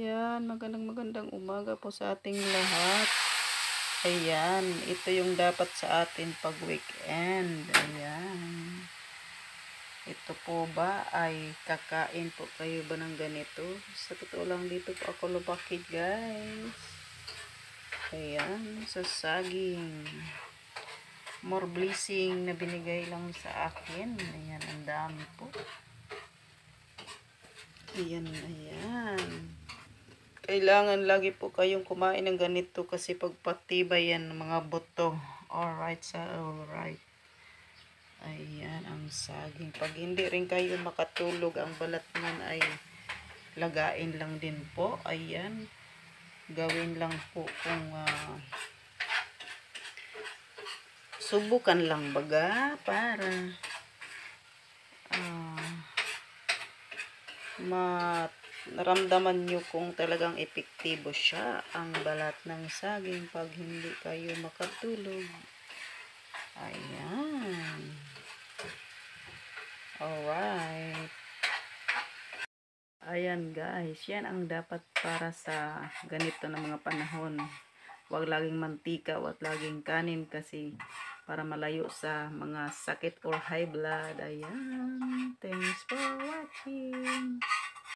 Ayan, magandang umaga po sa ating lahat. Ayan, ito yung dapat sa atin pag weekend. Ayan. Ito po ba ay kakain po kayo ba ng ganito? Sa totoo lang dito po ako lumaki, guys. Ayan, sa saging. More blessing na binigay lang sa akin. Ayan, ang dami po. Ayan. Kailangan lagi po kayong kumain ng ganito kasi pagpatibay yan ng mga buto. Alright, alright. Ayan, ang saging. Pag hindi rin kayo makatulog, ang balat naman ay lagain lang din po. Ayan. Gawin lang po kung subukan lang baga para naramdaman nyo kung talagang epektibo siya ang balat ng saging pag hindi kayo makatulog. Ayan. Alright. Ayan guys, yan ang dapat para sa ganito na mga panahon. Huwag laging mantika, huwag laging kanin kasi para malayo sa mga sakit or high blood. Ayan. Thanks for watching.